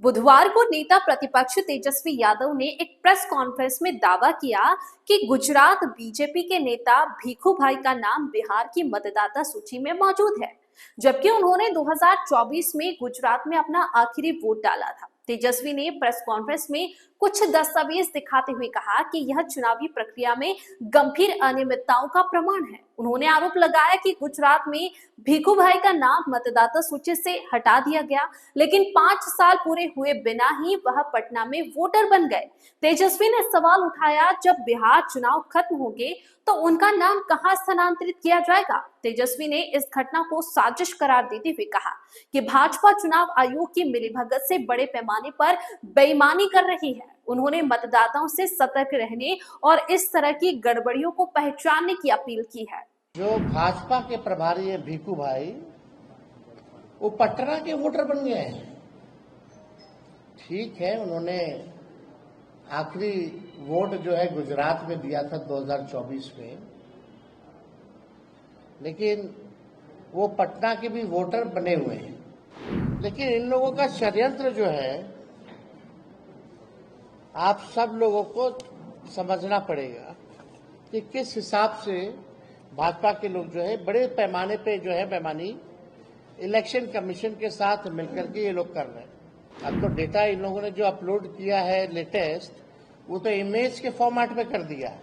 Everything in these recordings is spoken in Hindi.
बुधवार को नेता प्रतिपक्ष तेजस्वी यादव ने एक प्रेस कॉन्फ्रेंस में दावा किया कि गुजरात बीजेपी के नेता भीखू भाई का नाम बिहार की मतदाता सूची में मौजूद है, जबकि उन्होंने 2024 में गुजरात में अपना आखिरी वोट डाला था। तेजस्वी ने प्रेस कॉन्फ्रेंस में कुछ दस्तावेज दिखाते हुए कहा कि यह चुनावी प्रक्रिया में गंभीर अनियमितताओं का प्रमाण है। उन्होंने आरोप लगाया कि गुजरात में भीखू भाई का नाम मतदाता सूची से हटा दिया गया, लेकिन 5 साल पूरे हुए बिना ही वह पटना में वोटर बन गए। तेजस्वी ने सवाल उठाया, जब बिहार चुनाव खत्म होंगे तो उनका नाम कहां स्थानांतरित किया जाएगा। तेजस्वी ने इस घटना को साजिश करार देते हुए कहा कि भाजपा चुनाव आयोग की मिलीभगत से बड़े पैमाने पर बेईमानी कर रही है। उन्होंने मतदाताओं से सतर्क रहने और इस तरह की गड़बड़ियों को पहचानने की अपील की है। जो भाजपा के प्रभारी है भीखू भाई, वो पटना के वोटर बन गए हैं। ठीक है, उन्होंने आखिरी वोट जो है गुजरात में दिया था 2024 में, लेकिन वो पटना के भी वोटर बने हुए हैं। लेकिन इन लोगों का षड्यंत्र जो है, आप सब लोगों को समझना पड़ेगा कि किस हिसाब से भाजपा के लोग जो है बड़े पैमाने पे जो है बेईमानी इलेक्शन कमीशन के साथ मिलकर के ये लोग कर रहे हैं। अब तो डेटा इन लोगों ने जो अपलोड किया है लेटेस्ट, वो तो इमेज के फॉर्मेट में कर दिया है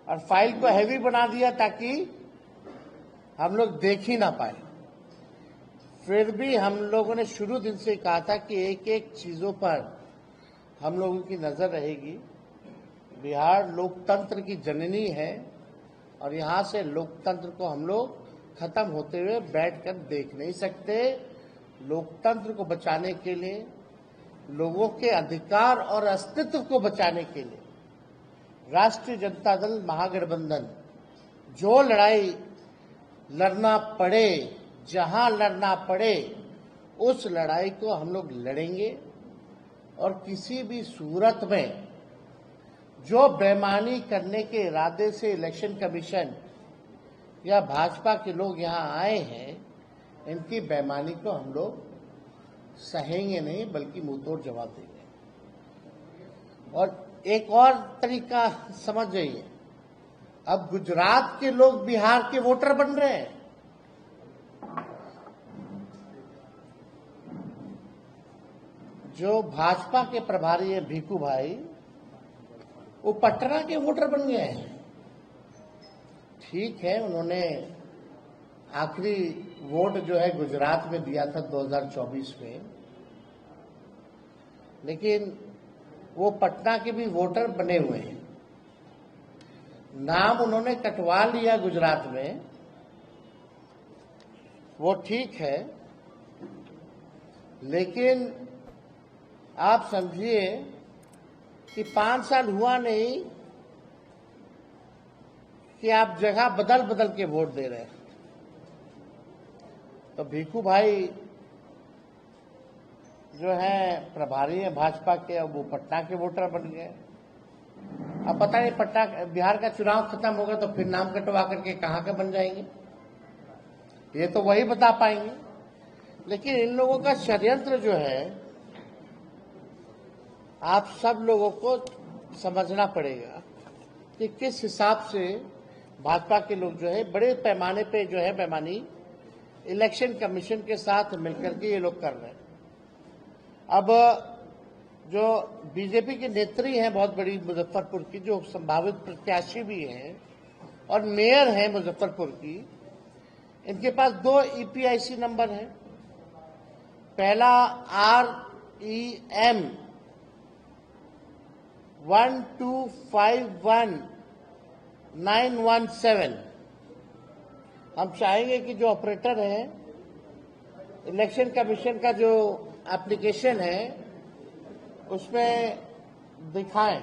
और फाइल को हैवी बना दिया ताकि हम लोग देख ही ना पाए। फिर भी हम लोगों ने शुरू दिन से कहा था कि एक एक चीजों पर हम लोगों की नजर रहेगी। बिहार लोकतंत्र की जननी है और यहाँ से लोकतंत्र को हम लोग खत्म होते हुए बैठकर देख नहीं सकते। लोकतंत्र को बचाने के लिए, लोगों के अधिकार और अस्तित्व को बचाने के लिए राष्ट्रीय जनता दल महागठबंधन जो लड़ाई लड़ना पड़े, जहां लड़ना पड़े, उस लड़ाई को हम लोग लड़ेंगे और किसी भी सूरत में जो बेईमानी करने के इरादे से इलेक्शन कमीशन या भाजपा के लोग यहां आए हैं, इनकी बेईमानी को हम लोग सहेंगे नहीं, बल्कि मुंहतोड़ जवाब देंगे। और एक और तरीका समझ जाइए, अब गुजरात के लोग बिहार के वोटर बन रहे हैं। जो भाजपा के प्रभारी है भीखू भाई, वो पटना के वोटर बन गए हैं। ठीक है, उन्होंने आखिरी वोट जो है गुजरात में दिया था 2024 में, लेकिन वो पटना के भी वोटर बने हुए हैं। नाम उन्होंने कटवा लिया गुजरात में, वो ठीक है, लेकिन आप समझिए कि 5 साल हुआ नहीं कि आप जगह बदल बदल के वोट दे रहे हैं। तो भीखू भाई जो है प्रभारी है भाजपा के, अब वो पटना के वोटर बन गए। अब पता नहीं पटना बिहार का चुनाव खत्म होगा तो फिर नाम कटवा करके कहाँ के बन जाएंगे, ये तो वही बता पाएंगे। लेकिन इन लोगों का षड्यंत्र जो है, आप सब लोगों को समझना पड़ेगा कि किस हिसाब से भाजपा के लोग जो है बड़े पैमाने पे जो है बेईमानी इलेक्शन कमीशन के साथ मिलकर के ये लोग कर रहे हैं। अब जो बीजेपी की नेत्री हैं बहुत बड़ी मुजफ्फरपुर की, जो संभावित प्रत्याशी भी हैं और मेयर हैं मुजफ्फरपुर की, इनके पास 2 ईपीआईसी नंबर हैं। पहला REM 1251917। हम चाहेंगे कि जो ऑपरेटर है इलेक्शन कमीशन का जो एप्लीकेशन है उसमें दिखाएं।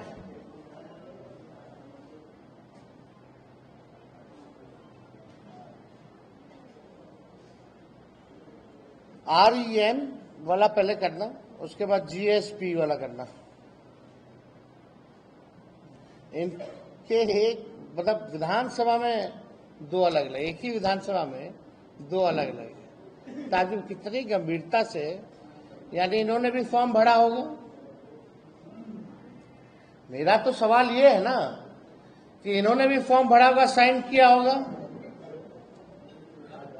REM वाला पहले करना, उसके बाद GSP वाला करना। इनके एक मतलब विधानसभा में 2 अलग अलग, एक ही विधानसभा में 2 अलग अलग, ताकि कितनी गंभीरता से यानी इन्होंने भी फॉर्म भरा होगा। मेरा तो सवाल ये है ना कि इन्होंने भी फॉर्म भरा होगा, साइन किया होगा,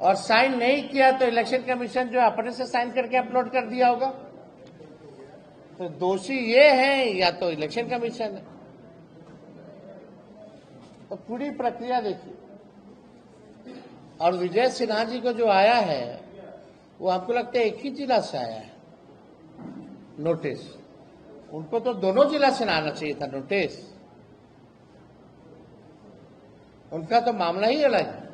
और साइन नहीं किया तो इलेक्शन कमीशन जो अपने से साइन करके अपलोड कर दिया होगा। तो दोषी ये हैं या तो इलेक्शन कमीशन है। तो पूरी प्रक्रिया देखिए। और विजय सिन्हा जी को जो आया है वो हमको लगता है एक ही जिला से आया है नोटिस। उनको तो दोनों जिला से आना चाहिए था नोटिस। उनका तो मामला ही अलग है।